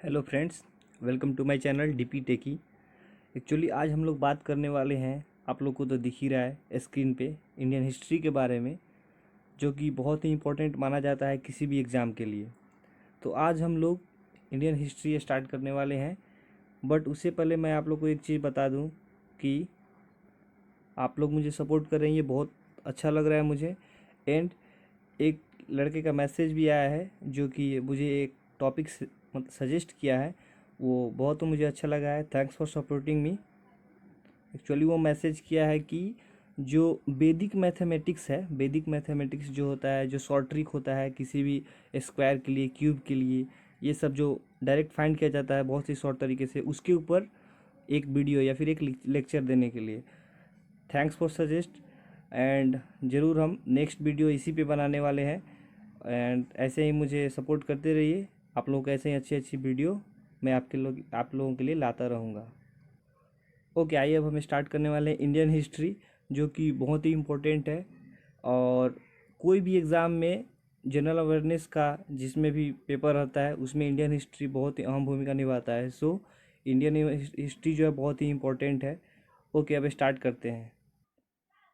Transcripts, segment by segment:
Hello friends, welcome to my channel DP Techie. Actually आज हम लोग बात करने वाले हैं, आप लोग को तो दिख ही रहा है स्क्रीन पे, इंडियन हिस्ट्री के बारे में, जो कि बहुत ही इम्पोर्टेंट माना जाता है किसी भी एग्ज़ाम के लिए। तो आज हम लोग इंडियन हिस्ट्री स्टार्ट करने वाले हैं। बट उससे पहले मैं आप लोग को एक चीज़ बता दूं कि आप लोग मुझे सपोर्ट कर रहे हैं, ये बहुत अच्छा लग रहा है मुझे। एंड एक लड़के का मैसेज भी आया है जो कि मुझे एक टॉपिक मतलब सजेस्ट किया है, वो बहुत तो मुझे अच्छा लगा है। Thanks for supporting me. Actually वो मैसेज किया है कि जो वैदिक मैथमेटिक्स है, वैदिक मैथमेटिक्स जो होता है, जो शॉर्ट ट्रिक होता है किसी भी स्क्वायर के लिए, क्यूब के लिए, ये सब जो डायरेक्ट फाइंड किया जाता है बहुत ही शॉर्ट तरीके से, उसके ऊपर एक वीडियो या फिर एक लेक्चर देने के लिए थैंक्स फॉर सजेस्ट। एंड ज़रूर हम नेक्स्ट वीडियो इसी पे बनाने वाले हैं। एंड ऐसे ही मुझे सपोर्ट करते रहिए। आप लोगों को ऐसे ही अच्छी अच्छी वीडियो मैं आप लोगों के लिए लाता रहूँगा। ओके, आइए अब हम स्टार्ट करने वाले हैं इंडियन हिस्ट्री, जो कि बहुत ही इम्पोर्टेंट है। और कोई भी एग्ज़ाम में जनरल अवेयरनेस का जिसमें भी पेपर रहता है उसमें इंडियन हिस्ट्री बहुत ही अहम भूमिका निभाता है। सो इंडियन हिस्ट्री जो है बहुत ही इम्पोर्टेंट है। ओके, अब स्टार्ट करते हैं।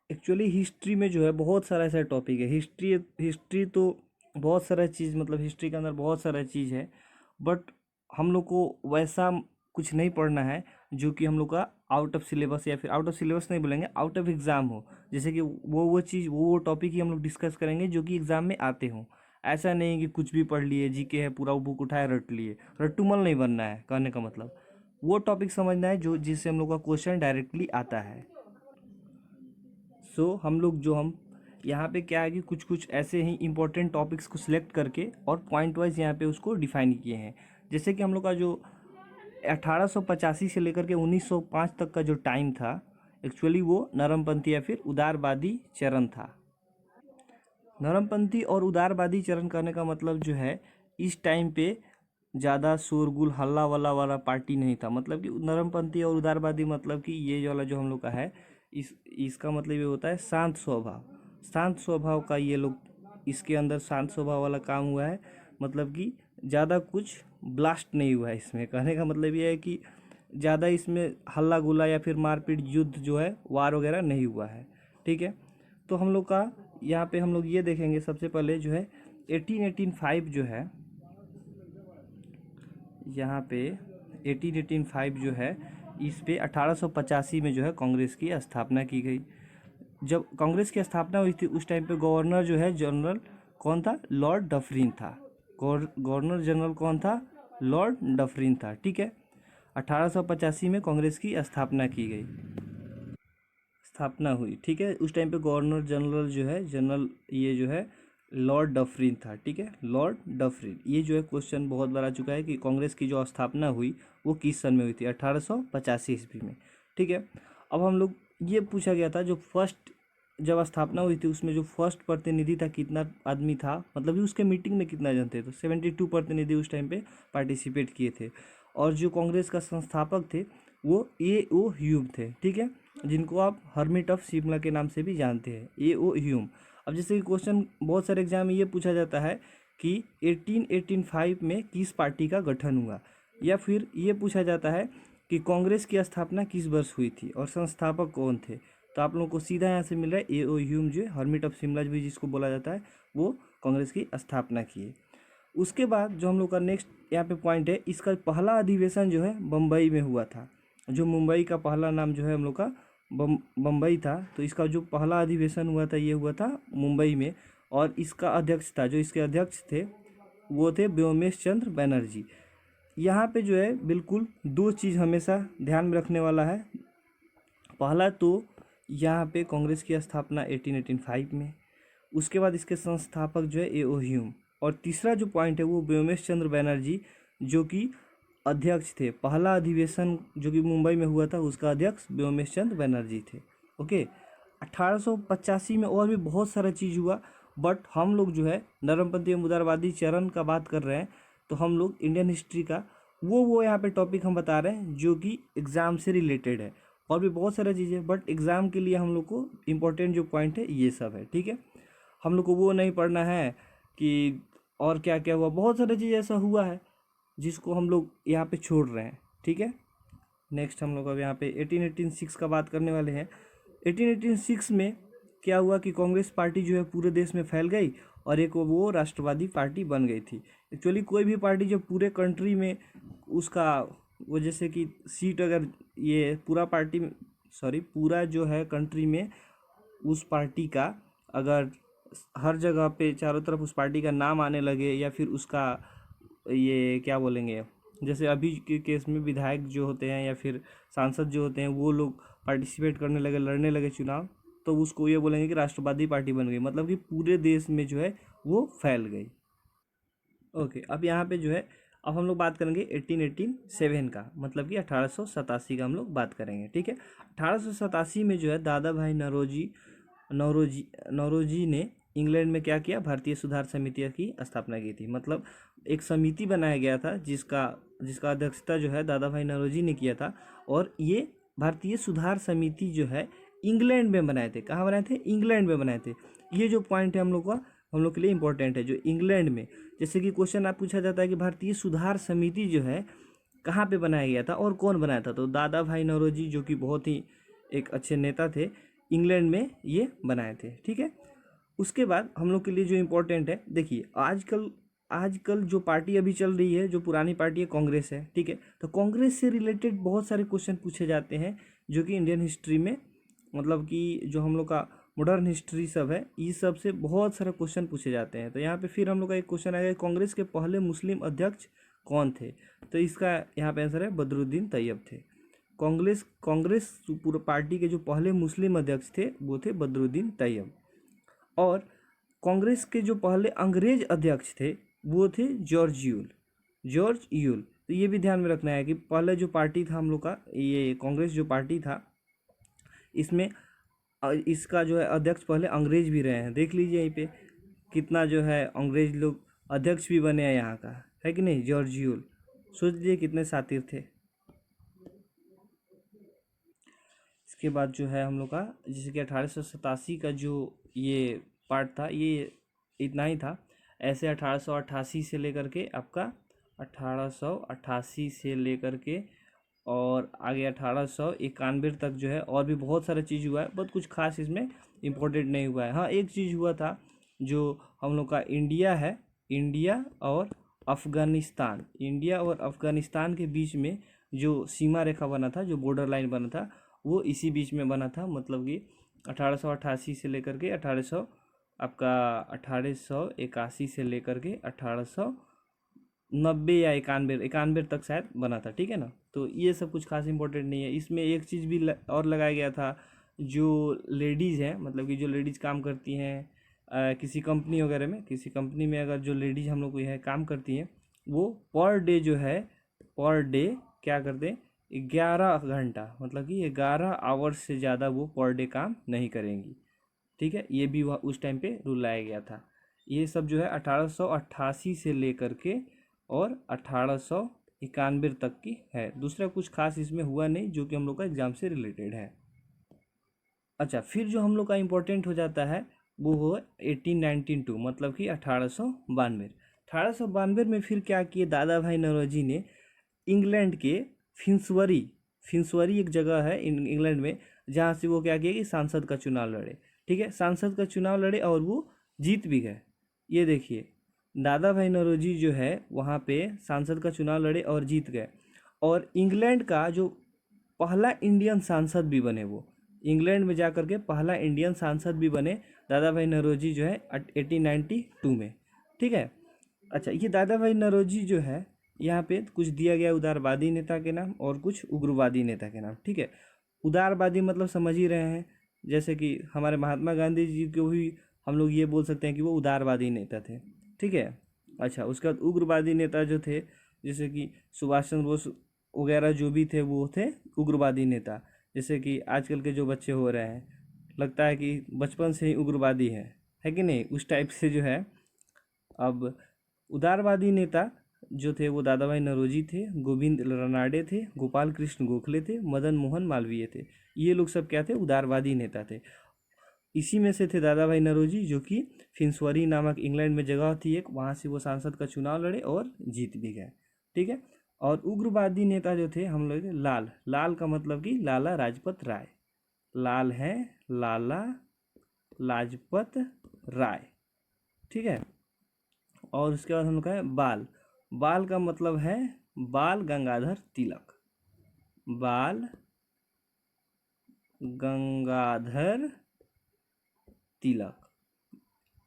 एक्चुअली हिस्ट्री में जो है बहुत सारा ऐसा टॉपिक है। हिस्ट्री हिस्ट्री तो बहुत सारा चीज़, मतलब हिस्ट्री के अंदर बहुत सारा चीज़ है। बट हम लोग को वैसा कुछ नहीं पढ़ना है जो कि हम लोग का आउट ऑफ सिलेबस, या फिर आउट ऑफ सिलेबस नहीं बोलेंगे, आउट ऑफ एग्ज़ाम हो। जैसे कि वो चीज़, वो टॉपिक ही हम लोग डिस्कस करेंगे जो कि एग्ज़ाम में आते हों। ऐसा नहीं कि कुछ भी पढ़ लिए, जीके है पूरा बुक उठाए रट लिए। रट्टूमल नहीं बनना है, कहने का मतलब वो टॉपिक समझना है जो जिससे हम लोग का क्वेश्चन डायरेक्टली आता है। हम यहाँ पे क्या है कि कुछ कुछ ऐसे ही इंपॉर्टेंट टॉपिक्स को सिलेक्ट करके और पॉइंट वाइज यहाँ पे उसको डिफाइन किए हैं। जैसे कि हम लोग का जो 1885 से लेकर के 1905 तक का जो टाइम था, एक्चुअली वो नरमपंथी या फिर उदारवादी चरण था। नरमपंथी और उदारवादी चरण करने का मतलब जो है, इस टाइम पे ज़्यादा शोरगुल हल्ला वल्ला वाला पार्टी नहीं था। मतलब कि नरमपंथी और उदारवादी मतलब कि ये वाला जो हम लोग का है, इसका मतलब ये होता है शांत स्वभाव। शांत स्वभाव का ये लोग, इसके अंदर शांत स्वभाव वाला काम हुआ है। मतलब कि ज़्यादा कुछ ब्लास्ट नहीं हुआ है इसमें। कहने का मतलब ये है कि ज़्यादा इसमें हल्ला गुल्ला या फिर मारपीट, युद्ध जो है, वार वगैरह नहीं हुआ है। ठीक है, तो हम लोग का यहाँ पे हम लोग ये देखेंगे सबसे पहले जो है 1885 जो है, यहाँ पे 1885 जो है, इस पे 1885 में जो है कांग्रेस की स्थापना की गई। जब कांग्रेस की स्थापना हुई थी उस टाइम पे गवर्नर जो है जनरल कौन था? लॉर्ड डफरिन था। गवर्नर जनरल कौन था? लॉर्ड डफरिन था। ठीक है, 1885 में कांग्रेस की स्थापना की गई, स्थापना हुई। ठीक है, उस टाइम पे गवर्नर जनरल जो है, जनरल ये जो है लॉर्ड डफरिन था। ठीक है, लॉर्ड डफरिन। ये जो है क्वेश्चन बहुत बार आ चुका है कि कांग्रेस की जो स्थापना हुई वो किस सन में हुई थी? 1885 ईस्वी में। ठीक है, अब हम लोग ये पूछा गया था जो फर्स्ट जब स्थापना हुई थी उसमें जो फर्स्ट प्रतिनिधि था कितना आदमी था, मतलब कि उसके मीटिंग में कितना जन थे? तो 72 प्रतिनिधि उस टाइम पे पार्टिसिपेट किए थे। और जो कांग्रेस का संस्थापक थे वो ए.ओ. ह्यूम थे। ठीक है, जिनको आप हर्मिट ऑफ शिमला के नाम से भी जानते हैं, ए.ओ. ह्यूम। अब जैसे कि क्वेश्चन बहुत सारे एग्जाम में ये पूछा जाता है कि 1885 में किस पार्टी का गठन हुआ, या फिर ये पूछा जाता है कि कांग्रेस की स्थापना किस वर्ष हुई थी और संस्थापक कौन थे। तो आप लोगों को सीधा यहाँ से मिल रहा है ए.ओ. ह्यूम जो हर्मिट ऑफ शिमला भी जिसको बोला जाता है, वो कांग्रेस की स्थापना किए। उसके बाद जो हम लोग का नेक्स्ट यहाँ पे पॉइंट है, इसका पहला अधिवेशन जो है बम्बई में हुआ था। जो मुंबई का पहला नाम जो है हम लोग का बम्बई था, तो इसका जो पहला अधिवेशन हुआ था ये हुआ था मुंबई में। और इसका अध्यक्ष था, जो इसके अध्यक्ष थे वो थे व्योमेश चंद्र बनर्जी। यहाँ पे जो है बिल्कुल दो चीज़ हमेशा ध्यान में रखने वाला है। पहला तो यहाँ पे कांग्रेस की स्थापना 1885 में, उसके बाद इसके संस्थापक जो है ए.ओ. ह्यूम, और तीसरा जो पॉइंट है वो व्योमेश चंद्र बनर्जी, जो कि अध्यक्ष थे। पहला अधिवेशन जो कि मुंबई में हुआ था उसका अध्यक्ष व्योमेश चंद्र बनर्जी थे। ओके, 1885 में और भी बहुत सारा चीज़ हुआ। बट हम लोग जो है नरमपंथी एवं उदारवादी चरण का बात कर रहे हैं, तो हम लोग इंडियन हिस्ट्री का वो यहाँ पे टॉपिक हम बता रहे हैं जो कि एग्ज़ाम से रिलेटेड है। और भी बहुत सारा चीज़ है बट एग्ज़ाम के लिए हम लोग को इम्पोर्टेंट जो पॉइंट है ये सब है। ठीक है, हम लोग को वो नहीं पढ़ना है कि और क्या क्या हुआ, बहुत सारी चीज़ ऐसा हुआ है जिसको हम लोग यहाँ पे छोड़ रहे हैं। ठीक है, नेक्स्ट हम लोग अब यहाँ पे 1886 का बात करने वाले हैं। 1886 में क्या हुआ कि कांग्रेस पार्टी जो है पूरे देश में फैल गई और एक वो राष्ट्रवादी पार्टी बन गई थी। एक्चुअली कोई भी पार्टी जब पूरे कंट्री में उसका वो जैसे कि सीट अगर ये पूरा पार्टी पूरा जो है कंट्री में उस पार्टी का अगर हर जगह पे चारों तरफ उस पार्टी का नाम आने लगे या फिर उसका ये क्या बोलेंगे, जैसे अभी के केस में विधायक जो होते हैं या फिर सांसद जो होते हैं वो लोग पार्टिसिपेट करने लगे, लड़ने लगे चुनाव, तो उसको ये बोलेंगे कि राष्ट्रवादी पार्टी बन गई, मतलब कि पूरे देश में जो है वो फैल गई। ओके, अब यहाँ पे जो है अब हम लोग बात करेंगे 1887 का, मतलब कि 1887 का हम लोग बात करेंगे। ठीक है, 1887 में जो है दादा भाई नौरोजी ने इंग्लैंड में क्या किया, भारतीय सुधार समिति की स्थापना की थी। मतलब एक समिति बनाया गया था जिसका जिसका अध्यक्षता जो है दादा भाई नौरोजी ने किया था। और ये भारतीय सुधार समिति जो है इंग्लैंड में बनाए थे। कहाँ बनाए थे? इंग्लैंड में बनाए थे। ये जो पॉइंट है हम लोग के लिए इंपॉर्टेंट है, जो इंग्लैंड में, जैसे कि क्वेश्चन आप पूछा जाता है कि भारतीय सुधार समिति जो है कहाँ पे बनाया गया था और कौन बनाया था, तो दादा भाई नौरोजी जो कि बहुत ही एक अच्छे नेता थे, इंग्लैंड में ये बनाए थे। ठीक है, उसके बाद हम लोग के लिए जो इम्पोर्टेंट है, देखिए आजकल जो पार्टी अभी चल रही है, जो पुरानी पार्टी है, कांग्रेस है। ठीक है, तो कांग्रेस से रिलेटेड बहुत सारे क्वेश्चन पूछे जाते हैं जो कि इंडियन हिस्ट्री में, मतलब कि जो हम लोग का मॉडर्न हिस्ट्री सब है, इस सब से बहुत सारे क्वेश्चन पूछे जाते हैं। तो यहाँ पे फिर हम लोग का एक क्वेश्चन आएगा, कांग्रेस के पहले मुस्लिम अध्यक्ष कौन थे? तो इसका यहाँ पे आंसर है बदरुद्दीन तैयब थे। कांग्रेस पूरा पार्टी के जो पहले मुस्लिम अध्यक्ष थे वो थे बदरुद्दीन तैयब। और कांग्रेस के जो पहले अंग्रेज अध्यक्ष थे वो थे जॉर्ज यूल। तो ये भी ध्यान में रखना है कि पहले जो पार्टी था हम लोग का, ये कांग्रेस जो पार्टी था, इसमें इसका जो है अध्यक्ष पहले अंग्रेज भी रहे हैं। देख लीजिए यहीं पे कितना जो है अंग्रेज लोग अध्यक्ष भी बने हैं यहाँ का, है कि नहीं? जॉर्ज यूल, सोच लीजिए कितने शातिर थे। इसके बाद जो है हम लोग का, जैसे कि 1887 का जो ये पार्ट था, ये इतना ही था। ऐसे 1888 से लेकर के आपका 1888 से लेकर के और आगे 1891 तक जो है और भी बहुत सारा चीज़ हुआ है। बहुत कुछ खास इसमें इम्पोर्टेंट नहीं हुआ है। हाँ, एक चीज़ हुआ था जो हम लोग का इंडिया और अफ़गानिस्तान के बीच में जो सीमा रेखा बना था, जो बॉर्डर लाइन बना था, वो इसी बीच में बना था। मतलब कि 1888 से लेकर के 1881 से लेकर के 1890 या इक्यानवे तक शायद बना था। ठीक है ना, तो ये सब कुछ खास इंपॉर्टेंट नहीं है। इसमें एक चीज़ भी और लगाया गया था, जो लेडीज़ हैं, मतलब कि जो लेडीज़ काम करती हैं किसी कंपनी वगैरह में, किसी कंपनी में अगर जो लेडीज़ हम लोग को यह काम करती हैं, वो पर डे जो है, पर डे क्या करते हैं, 11 घंटा, मतलब कि 11 आवर्स से ज़्यादा वो पर डे काम नहीं करेंगी। ठीक है, ये भी उस टाइम पे रूल लाया गया था। ये सब जो है 1888 से लेकर के और 1891 तक की है। दूसरा कुछ खास इसमें हुआ नहीं जो कि हम लोग का एग्जाम से रिलेटेड है। अच्छा, फिर जो हम लोग का इम्पोर्टेंट हो जाता है वो हो 1892, मतलब कि 1892 में फिर क्या किए, दादा भाई नौरोजी ने इंग्लैंड के फिंसवरी एक जगह है इंग्लैंड में, जहाँ से वो क्या किया कि सांसद का चुनाव लड़े। ठीक है, सांसद का चुनाव लड़े और वो जीत भी गए। ये देखिए, दादा भाई नौरोजी जो है वहाँ पे सांसद का चुनाव लड़े और जीत गए, और इंग्लैंड का जो पहला इंडियन सांसद भी बने, वो इंग्लैंड में जा कर के पहला इंडियन सांसद भी बने दादा भाई नौरोजी जो है 1892 में। ठीक है, अच्छा, ये दादा भाई नौरोजी जो है यहाँ पे कुछ दिया गया उदारवादी नेता के नाम और कुछ उग्रवादी नेता के नाम। ठीक है, उदारवादी मतलब समझ ही रहे हैं, जैसे कि हमारे महात्मा गांधी जी को भी हम लोग ये बोल सकते हैं कि वो उदारवादी नेता थे। ठीक है, अच्छा, उसके बाद उग्रवादी नेता जो थे, जैसे कि सुभाष चंद्र बोस वगैरह जो भी थे, वो थे उग्रवादी नेता। जैसे कि आजकल के जो बच्चे हो रहे हैं, लगता है कि बचपन से ही उग्रवादी है कि नहीं, उस टाइप से जो है। अब उदारवादी नेता जो थे वो दादा भाई नौरोजी थे, गोविंद रनाडे थे, गोपाल कृष्ण गोखले थे, मदन मोहन मालवीय थे। ये लोग सब क्या थे? उदारवादी नेता थे। इसी में से थे दादा भाई नौरोजी, जो कि फिंसवरी नामक इंग्लैंड में जगह थी एक, वहाँ से वो सांसद का चुनाव लड़े और जीत भी गए। ठीक है। और उग्रवादी नेता जो थे हम लोग लाल, लाल का मतलब कि लाला लाजपत राय, लाल है लाला लाजपत राय, ठीक है। और उसके बाद हम लोग का है बाल, बाल का मतलब है बाल गंगाधर तिलक, बाल गंगाधर तिलक।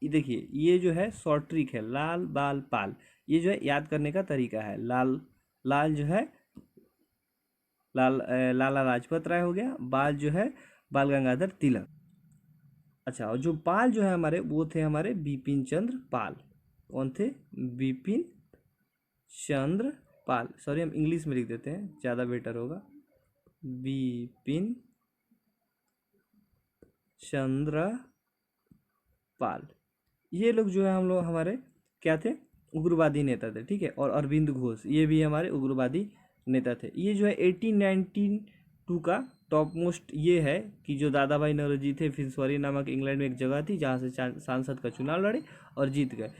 ये देखिए ये जो है शॉर्ट ट्रिक है, लाल बाल पाल, ये जो है याद करने का तरीका है। लाल, लाल जो है लाला लाजपत राय हो गया, बाल जो है बाल गंगाधर तिलक। अच्छा, और जो पाल जो है हमारे वो थे हमारे बिपिन चंद्र पाल। कौन थे? बिपिन चंद्र पाल। सॉरी हम इंग्लिश में लिख देते हैं, ज़्यादा बेटर होगा। बिपिन चंद्र पाल, ये लोग जो है हम लोग हमारे क्या थे? उग्रवादी नेता थे, ठीक है। और अरविंद घोष ये भी हमारे उग्रवादी नेता थे। ये जो है 1892 का टॉप मोस्ट ये है कि जो दादा भाई नौरोजी थे, फिंसवारी नामक इंग्लैंड में एक जगह थी जहाँ से सांसद का चुनाव लड़े और जीत गए।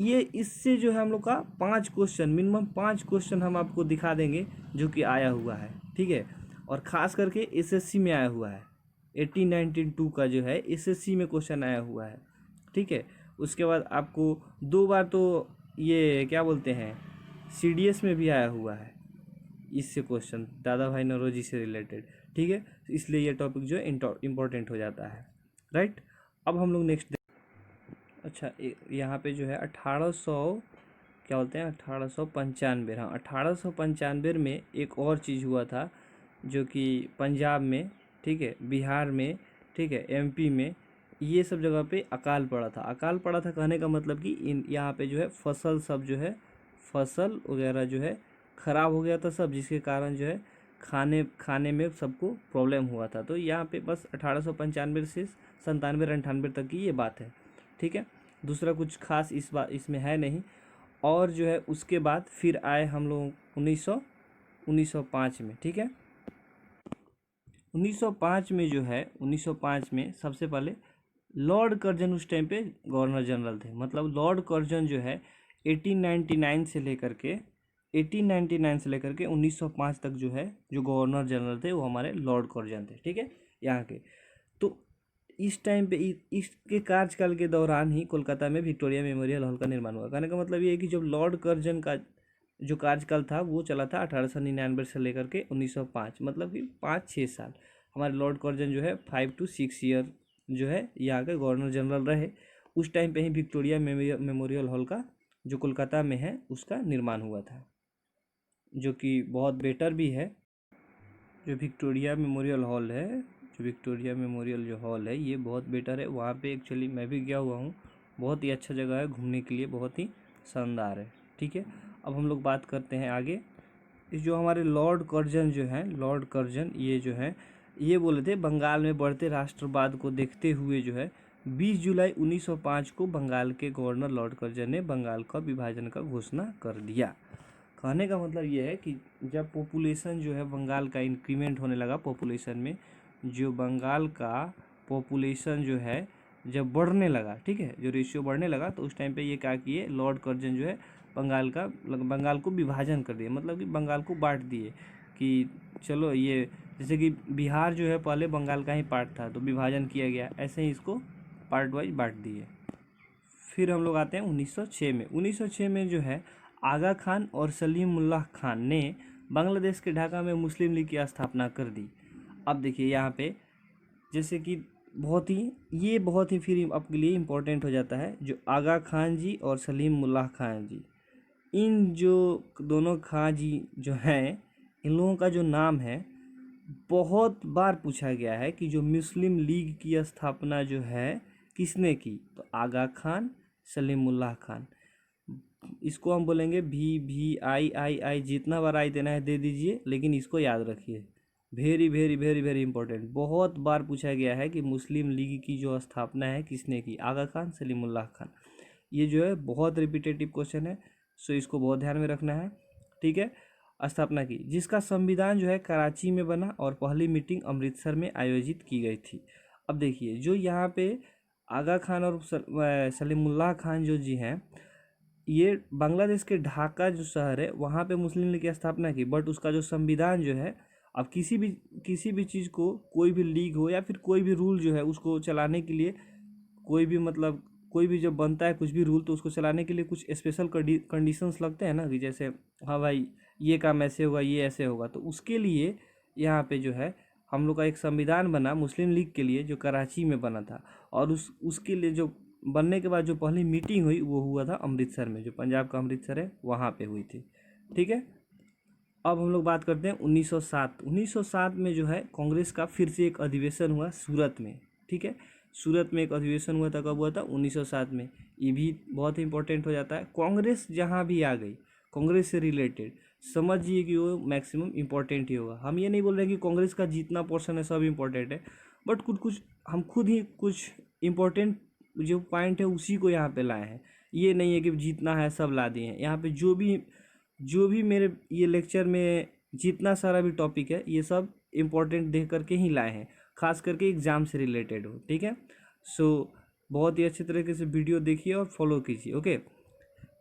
ये इससे जो है हम लोग का 5 क्वेश्चन, मिनिमम 5 क्वेश्चन हम आपको दिखा देंगे जो कि आया हुआ है, ठीक है। और ख़ास करके एसएससी में आया हुआ है, 1892 का जो है एसएससी में क्वेश्चन आया हुआ है, ठीक है। उसके बाद आपको 2 बार तो ये क्या बोलते हैं सीडीएस में भी आया हुआ है इससे क्वेश्चन, दादा भाई नौरोजी से रिलेटेड, ठीक है। इसलिए ये टॉपिक जो है इम्पोर्टेंट हो जाता है, राइट। अब हम लोग नेक्स्ट, अच्छा यहाँ पे जो है 1800 क्या बोलते हैं 1895, हाँ 1895 में एक और चीज़ हुआ था जो कि पंजाब में, ठीक है, बिहार में, ठीक है, एमपी में, ये सब जगह पे अकाल पड़ा था। अकाल पड़ा था कहने का मतलब कि इन यहाँ पे जो है फसल सब जो है फसल वगैरह जो है ख़राब हो गया था सब, जिसके कारण जो है खाने खाने में सबको प्रॉब्लम हुआ था। तो यहाँ पे बस 1895 से 97 98 तक की ये बात है, ठीक है। दूसरा कुछ खास इस बात इसमें है नहीं। और जो है उसके बाद फिर आए हम लोग 1905 में, ठीक है। 1905 में जो है 1905 में सबसे पहले लॉर्ड कर्जन उस टाइम पे गवर्नर जनरल थे। मतलब लॉर्ड कर्जन जो है 1899 से लेकर के 1899 से लेकर के 1905 तक जो है जो गवर्नर जनरल थे वो हमारे लॉर्ड कर्जन थे, ठीक है, यहाँ के। तो इस टाइम पे इसके कार्यकाल के दौरान ही कोलकाता में विक्टोरिया मेमोरियल हॉल का निर्माण हुआ। कहने का मतलब ये है कि जब लॉर्ड कर्जन का जो कार्यकाल था वो चला था 1899 से लेकर के 1905, मतलब कि 5-6 साल हमारे लॉर्ड कर्जन जो है 5 to 6 ईयर जो है यहाँ के गवर्नर जनरल रहे। उस टाइम पे ही विक्टोरिया मेमोरियल हॉल का जो कोलकाता में है उसका निर्माण हुआ था, जो कि बहुत बेटर भी है। जो विक्टोरिया मेमोरियल हॉल है, जो विक्टोरिया मेमोरियल जो हॉल है ये बहुत बेटर है। वहाँ पे एक्चुअली मैं भी गया हुआ हूँ, बहुत ही अच्छा जगह है घूमने के लिए, बहुत ही शानदार है, ठीक है। अब हम लोग बात करते हैं आगे। इस जो हमारे लॉर्ड कर्जन जो हैं, लॉर्ड कर्जन ये जो हैं ये बोले थे बंगाल में बढ़ते राष्ट्रवाद को देखते हुए जो है 20 जुलाई 1905 को बंगाल के गवर्नर लॉर्ड कर्जन ने बंगाल का विभाजन का घोषणा कर दिया। कहने का मतलब ये है कि जब पॉपुलेशन जो है बंगाल का इंक्रीमेंट होने लगा, पॉपुलेशन में जो बंगाल का पॉपुलेशन जो है जब बढ़ने लगा, ठीक है, जो रेशियो बढ़ने लगा, तो उस टाइम पे ये क्या किए लॉर्ड कर्जन जो है बंगाल को विभाजन कर दिए। मतलब कि बंगाल को बांट दिए कि चलो ये जैसे कि बिहार जो है पहले बंगाल का ही पार्ट था तो विभाजन किया गया, ऐसे ही इसको पार्ट वाइज बांट दिए। फिर हम लोग आते हैं 1906 में। 1906 में जो है आगा खान और सलीमुल्लाह खान ने बांग्लादेश के ढाका में मुस्लिम लीग की स्थापना कर दी। अब देखिए यहाँ पे जैसे कि बहुत ही फिर आपके लिए इम्पोर्टेंट हो जाता है, जो आगा खान जी और सलीमुल्लाह खान जी, इन जो दोनों खां जी जो हैं, इन लोगों का जो नाम है बहुत बार पूछा गया है कि जो मुस्लिम लीग की स्थापना जो है किसने की, तो आगा खान सलीमुल्लाह खान। इसको हम बोलेंगे VVIII, जितना बार आई देना है दे दीजिए, लेकिन इसको याद रखिए, very very very very important. बहुत बार पूछा गया है कि मुस्लिम लीग की जो स्थापना है किसने की, आगा खान सलीमुल्लाह खान। ये जो है बहुत रिपीटेटिव क्वेश्चन है, सो इसको बहुत ध्यान में रखना है, ठीक है। स्थापना की, जिसका संविधान जो है कराची में बना और पहली मीटिंग अमृतसर में आयोजित की गई थी। अब देखिए जो यहाँ पे आगा खान और सलीमुल्लाह खान जो जी हैं, ये बांग्लादेश के ढाका जो शहर है वहाँ पे मुस्लिम लीग की स्थापना की, बट उसका जो संविधान जो है, अब किसी भी चीज़ को, कोई भी लीग हो या फिर कोई भी रूल जो है उसको चलाने के लिए, कोई भी मतलब कोई भी जब बनता है कुछ भी रूल, तो उसको चलाने के लिए कुछ स्पेशल कंडीशंस लगते हैं ना, कि जैसे हाँ भाई ये काम ऐसे होगा, ये ऐसे होगा, तो उसके लिए यहाँ पे जो है हम लोग का एक संविधान बना मुस्लिम लीग के लिए, जो कराची में बना था। और उसके लिए जो बनने के बाद जो पहली मीटिंग हुई वो हुआ था अमृतसर में, जो पंजाब का अमृतसर है वहाँ पे हुई थी। ठीक है, अब हम लोग बात करते हैं 1907। 1907 में जो है कांग्रेस का फिर से एक अधिवेशन हुआ सूरत में। ठीक है, सूरत में एक अधिवेशन हुआ था, कब हुआ था? 1907 में। ये भी बहुत ही इंपॉर्टेंट हो जाता है। कांग्रेस जहाँ भी आ गई, कांग्रेस से रिलेटेड समझिए कि वो मैक्सिमम इम्पोर्टेंट ही होगा। हम ये नहीं बोल रहे कि कांग्रेस का जितना पोर्शन है सब इम्पोर्टेंट है, बट कुछ कुछ हम खुद ही कुछ इम्पोर्टेंट जो पॉइंट है उसी को यहाँ पे लाए हैं। ये नहीं है कि जितना है सब ला दिए हैं। यहाँ पे जो भी मेरे ये लेक्चर में जितना सारा भी टॉपिक है, ये सब इम्पोर्टेंट देख करके ही लाए हैं, खास करके एग्ज़ाम से रिलेटेड हो। ठीक है, सो बहुत ही अच्छे तरीके से वीडियो देखिए और फॉलो कीजिए। ओके,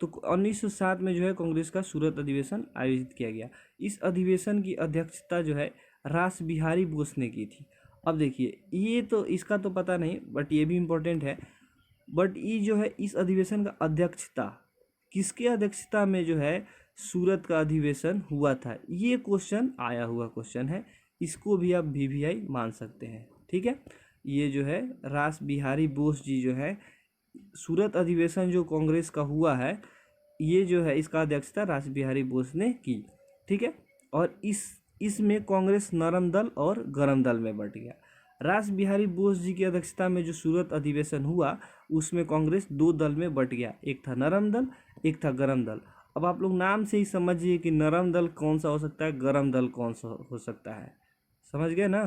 तो 1907 में जो है कांग्रेस का सूरत अधिवेशन आयोजित किया गया। इस अधिवेशन की अध्यक्षता जो है रास बिहारी बोस ने की थी। अब देखिए, ये तो इसका तो पता नहीं, बट ये भी इम्पोर्टेंट है। बट ये जो है इस अधिवेशन का अध्यक्षता किसके अध्यक्षता में जो है सूरत का अधिवेशन हुआ था, ये क्वेश्चन आया हुआ क्वेश्चन है। इसको भी आप वीवीआई मान सकते हैं। ठीक है, ये जो है रास बिहारी बोस जी जो है, सूरत अधिवेशन जो कांग्रेस का हुआ है, ये जो है इसका अध्यक्षता रास बिहारी बोस ने की। ठीक है, और इसमें कांग्रेस नरम दल और गरम दल में बंट गया। रास बिहारी बोस जी की अध्यक्षता में जो सूरत अधिवेशन हुआ, उसमें कांग्रेस दो दल में बंट गया, एक था नरम दल, एक था गरम दल। अब आप लोग नाम से ही समझिए कि नरम दल कौन सा हो सकता है, गरम दल कौन सा हो सकता है। समझ गए ना?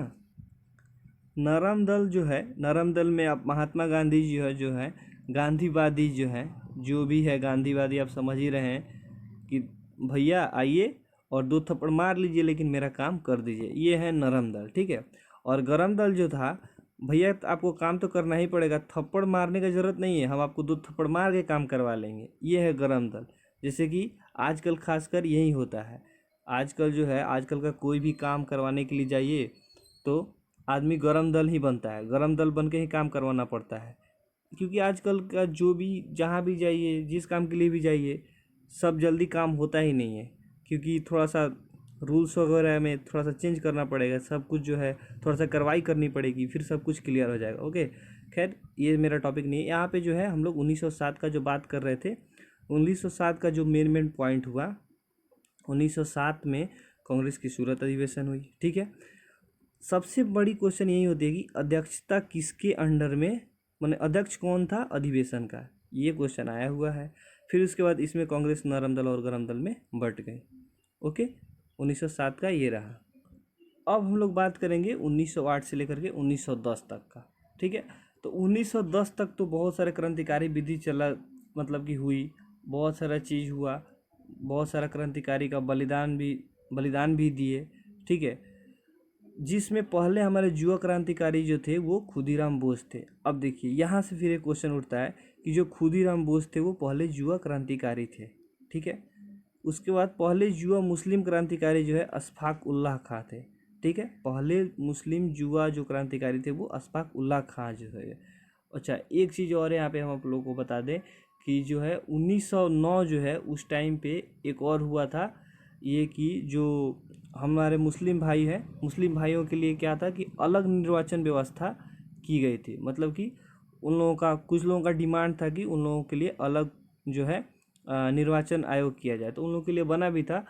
नरम दल जो है, नरम दल में आप महात्मा गांधी जी है, जो है गांधीवादी जो है, जो भी है गांधीवादी, आप समझ ही रहे हैं कि भैया आइए और दो थप्पड़ मार लीजिए लेकिन मेरा काम कर दीजिए, ये है नरम दल। ठीक है, और गरम दल जो था, भैया आपको काम तो करना ही पड़ेगा, थप्पड़ मारने की ज़रूरत नहीं है, हम आपको दो थप्पड़ मार के काम करवा लेंगे, ये है गरम दल। जैसे कि आजकल खासकर यही होता है। आजकल जो है, आजकल का कोई भी काम करवाने के लिए जाइए तो आदमी गरम दल ही बनता है, गरम दल बन के ही काम करवाना पड़ता है। क्योंकि आजकल का जो भी, जहाँ भी जाइए, जिस काम के लिए भी जाइए, सब जल्दी काम होता ही नहीं है, क्योंकि थोड़ा सा रूल्स वगैरह में थोड़ा सा चेंज करना पड़ेगा, सब कुछ जो है थोड़ा सा कार्रवाई करनी पड़ेगी, फिर सब कुछ क्लियर हो जाएगा। ओके, खैर ये मेरा टॉपिक नहीं है। यहाँ पे जो है हम लोग 1907 का जो बात कर रहे थे, 1907 का जो मेन पॉइंट हुआ, 1907 में कांग्रेस की सूरत अधिवेशन हुई। ठीक है, सबसे बड़ी क्वेश्चन यही होती है कि अध्यक्षता किसके अंडर में, माने अध्यक्ष कौन था अधिवेशन का, ये क्वेश्चन आया हुआ है। फिर उसके बाद इसमें कांग्रेस नरम दल और गरम दल में बंट गई। ओके, 1907 का ये रहा। अब हम लोग बात करेंगे 1908 से लेकर के 1910 तक का। ठीक है, तो 1910 तक तो बहुत सारे क्रांतिकारी विधि चला, मतलब कि हुई, बहुत सारा चीज़ हुआ, बहुत सारा क्रांतिकारी का बलिदान भी दिए। ठीक है, जिसमें पहले हमारे युवा क्रांतिकारी जो थे वो खुदीराम बोस थे। अब देखिए यहाँ से फिर एक क्वेश्चन उठता है कि जो खुदीराम बोस थे वो पहले युवा क्रांतिकारी थे। ठीक है, उसके बाद पहले युवा मुस्लिम क्रांतिकारी जो है अशफाक उल्लाह खां थे। ठीक है, पहले मुस्लिम युवा जो क्रांतिकारी थे वो अशफाक उल्लाह खां जो है। अच्छा, एक चीज़ और यहाँ पे हम आप लोगों को बता दें कि जो है 1909 जो है उस टाइम पे एक और हुआ था, ये कि जो हमारे मुस्लिम भाई हैं, मुस्लिम भाइयों के लिए क्या था कि अलग निर्वाचन व्यवस्था की गई थी। मतलब कि उन लोगों का, कुछ लोगों का डिमांड था कि उन लोगों के लिए अलग जो है निर्वाचन आयोग किया जाए, तो उन लोगों के लिए बना भी था,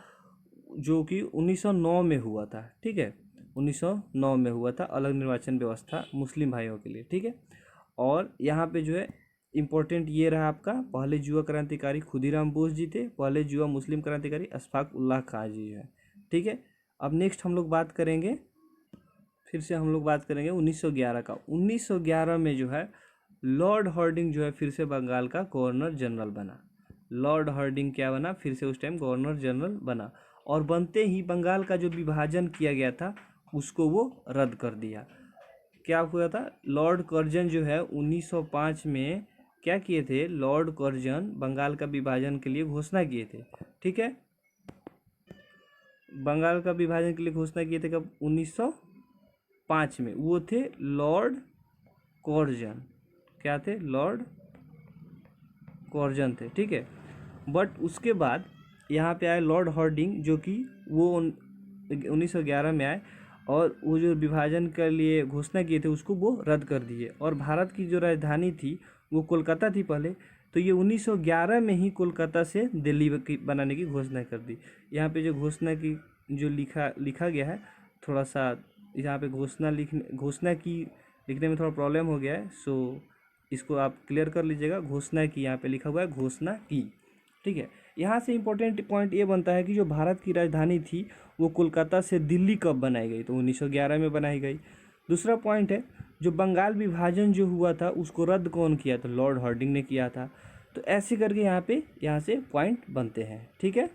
जो कि 1909 में हुआ था। ठीक है, 1909 में हुआ था अलग निर्वाचन व्यवस्था मुस्लिम भाइयों के लिए। ठीक है, और यहाँ पे जो है इम्पोर्टेंट ये रहा आपका, पहले युवा क्रांतिकारी खुदीराम बोस जी थे, पहले युवा मुस्लिम क्रांतिकारी अशफाक उल्लाह खां जी है। ठीक है, अब नेक्स्ट हम लोग बात करेंगे, फिर से हम लोग बात करेंगे 1911 का। 1911 में जो है लॉर्ड हार्डिंग जो है फिर से बंगाल का गवर्नर जनरल बना। लॉर्ड हार्डिंग क्या बना? फिर से उस टाइम गवर्नर जनरल बना, और बनते ही बंगाल का जो विभाजन किया गया था उसको वो रद्द कर दिया। क्या हुआ था? लॉर्ड कर्जन जो है 1905 में क्या किए थे, लॉर्ड कर्जन बंगाल का विभाजन के लिए घोषणा किए थे। ठीक है, बंगाल का विभाजन के लिए घोषणा किए थे कब, 1905 में। वो थे लॉर्ड कर्जन। क्या थे, लॉर्ड कर्जन थे। ठीक है, बट उसके बाद यहाँ पे आए लॉर्ड हार्डिंग, जो कि वो 1911 में आए, और वो जो विभाजन के लिए घोषणा किए थे उसको वो रद्द कर दिए। और भारत की जो राजधानी थी वो कोलकाता थी पहले, तो ये 1911 में ही कोलकाता से दिल्ली बनाने की घोषणा कर दी। यहाँ पे जो घोषणा की जो लिखा गया है, थोड़ा सा यहाँ पे घोषणा की लिखने में थोड़ा प्रॉब्लम हो गया है, सो इसको आप क्लियर कर लीजिएगा। घोषणा की यहाँ पे लिखा हुआ है घोषणा की। ठीक है, यहाँ से इम्पोर्टेंट पॉइंट ये बनता है कि जो भारत की राजधानी थी वो कोलकाता से दिल्ली कब बनाई गई, तो 1911 में बनाई गई। दूसरा पॉइंट है, जो बंगाल विभाजन जो हुआ था उसको रद्द कौन किया था, लॉर्ड हार्डिंग ने किया था। तो ऐसे करके यहाँ से पॉइंट बनते हैं। ठीक है,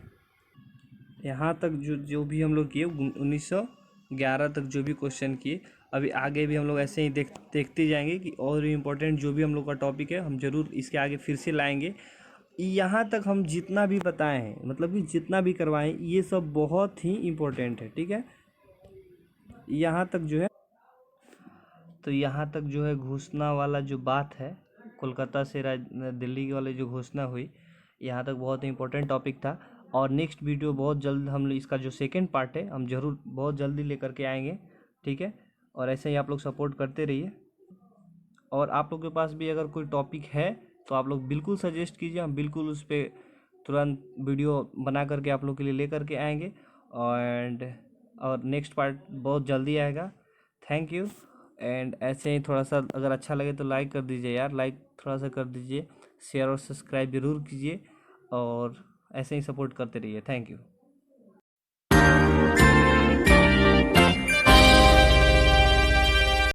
यहाँ तक जो जो भी हम लोग किए 1911 तक जो भी क्वेश्चन किए, अभी आगे भी हम लोग ऐसे ही देखते जाएंगे कि और भी इम्पोर्टेंट जो भी हम लोग का टॉपिक है हम जरूर इसके आगे फिर से लाएंगे। यहाँ तक हम जितना भी बताए हैं, मतलब कि जितना भी करवाएं, ये सब बहुत ही इम्पोर्टेंट है। ठीक है, यहाँ तक जो है, तो यहाँ तक जो है घोषणा वाला जो बात है, कोलकाता से दिल्ली वाले जो घोषणा हुई, यहाँ तक बहुत ही इम्पोर्टेंट टॉपिक था। और नेक्स्ट वीडियो बहुत जल्द हम इसका जो सेकंड पार्ट है हम जरूर बहुत जल्दी लेकर के आएंगे। ठीक है, और ऐसे ही आप लोग सपोर्ट करते रहिए। और आप लोग के पास भी अगर कोई टॉपिक है तो आप लोग बिल्कुल सजेस्ट कीजिए, हम बिल्कुल उस पर तुरंत वीडियो बना करके आप लोग के लिए ले करके आएंगे। और नेक्स्ट पार्ट बहुत जल्दी आएगा। Thank you. एंड ऐसे ही थोड़ा सा अगर अच्छा लगे तो लाइक कर दीजिए यार, लाइक थोड़ा सा कर दीजिए, शेयर और सब्सक्राइब जरूर कीजिए, और ऐसे ही सपोर्ट करते रहिए। Thank you.